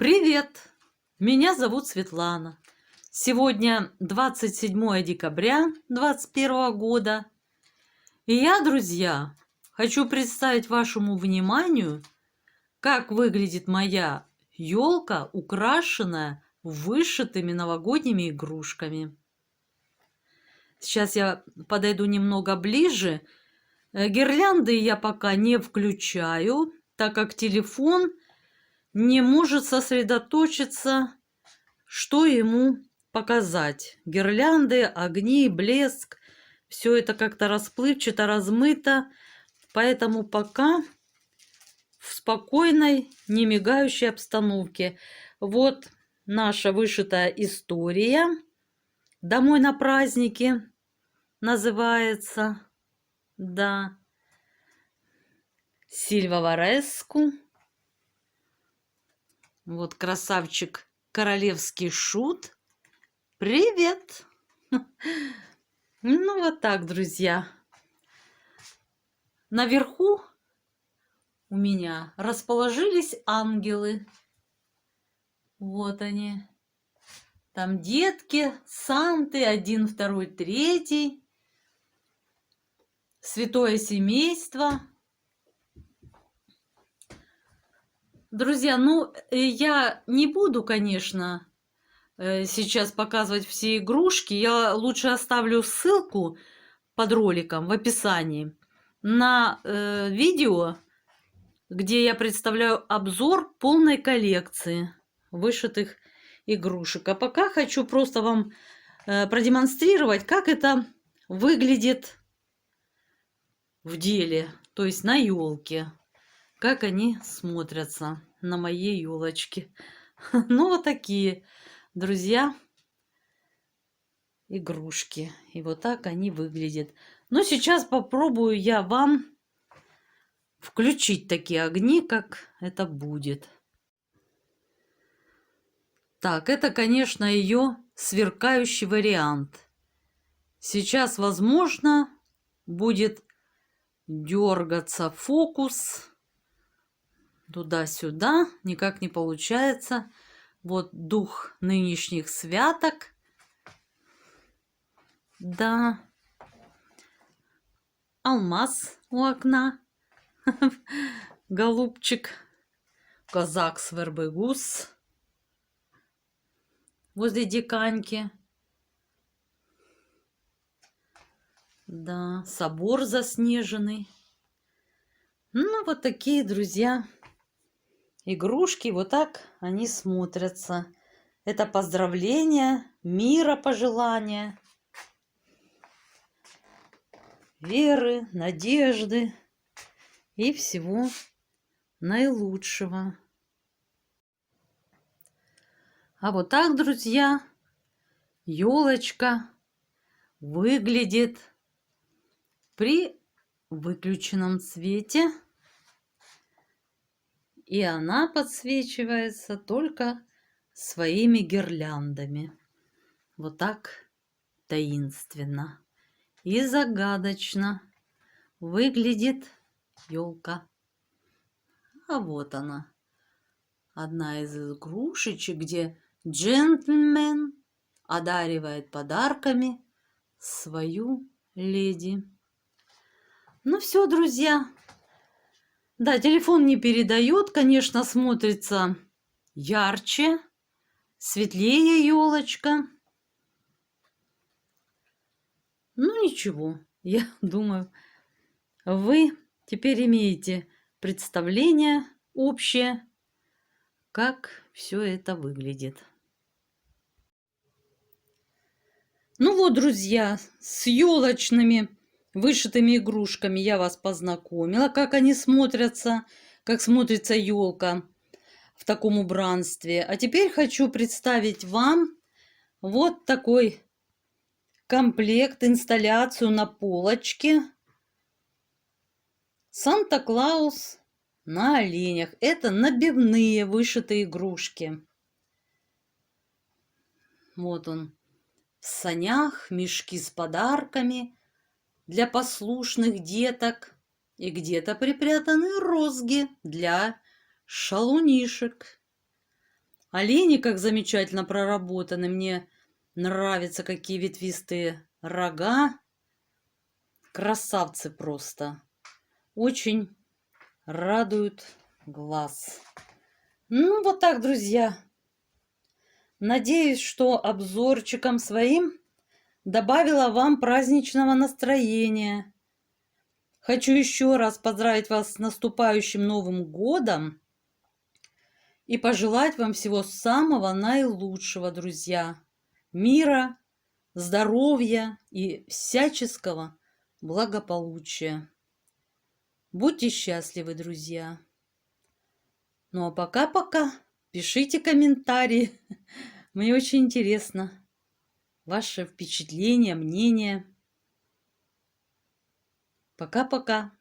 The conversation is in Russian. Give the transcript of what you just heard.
Привет! Меня зовут Светлана. Сегодня 27 декабря 2021 года. И я, друзья, хочу представить вашему вниманию, как выглядит моя елка, украшенная вышитыми новогодними игрушками. Сейчас я подойду немного ближе. Гирлянды я пока не включаю, так как телефон не может сосредоточиться, что ему показать. Гирлянды, огни, блеск, все это как-то расплывчато, размыто, поэтому пока в спокойной, не мигающей обстановке. Вот наша вышитая история «Домой на праздники» называется. Да. Сильва Вареску. Вот красавчик королевский шут. Привет! Ну вот так, друзья. Наверху у меня расположились ангелы. Вот они. Там детки, санты, 1, 2, 3. Святое семейство. Друзья, я не буду, конечно, сейчас показывать все игрушки. Я лучше оставлю ссылку под роликом в описании на видео, где я представляю обзор полной коллекции вышитых игрушек. А пока хочу просто вам продемонстрировать, как это выглядит в деле, то есть на елке. Как они смотрятся на моей елочке. Ну, вот такие, друзья, игрушки. И вот так они выглядят. Но сейчас попробую я вам включить такие огни, как это будет. Так, это, конечно, ее сверкающий вариант. Сейчас, возможно, будет дергаться фокус туда-сюда. Никак не получается. Вот дух нынешних святок. Да. Алмаз у окна. Голубчик. Казак Свербегус. Возле диканьки. Да, собор заснеженный. Ну, вот такие, друзья, игрушки. Вот так они смотрятся. Это поздравления, мира, пожелания, веры, надежды и всего наилучшего. А вот так, друзья, елочка выглядит при выключенном свете. И она подсвечивается только своими гирляндами. Вот так таинственно и загадочно выглядит елка. А вот она. Одна из игрушечек, где джентльмен одаривает подарками свою леди. Ну все, друзья. Да, телефон не передает, конечно, смотрится ярче, светлее елочка. Ну ничего, я думаю, вы теперь имеете представление общее, как все это выглядит. Ну вот, друзья, с елочными вышитыми игрушками я вас познакомила, как они смотрятся, как смотрится елка в таком убранстве. А теперь хочу представить вам вот такой комплект, инсталляцию на полочке. Санта-Клаус на оленях. Это набивные вышитые игрушки. Вот он в санях, мешки с подарками для послушных деток. И где-то припрятаны розги для шалунишек. Олени как замечательно проработаны. Мне нравятся, какие ветвистые рога. Красавцы просто. Очень радуют глаз. Ну, вот так, друзья. Надеюсь, что обзорчиком своим добавила вам праздничного настроения. Хочу еще раз поздравить вас с наступающим Новым годом и пожелать вам всего самого наилучшего, друзья. Мира, здоровья и всяческого благополучия. Будьте счастливы, друзья. Ну а пока-пока. Пишите комментарии. Мне очень интересно. Ваши впечатления, мнения. Пока-пока.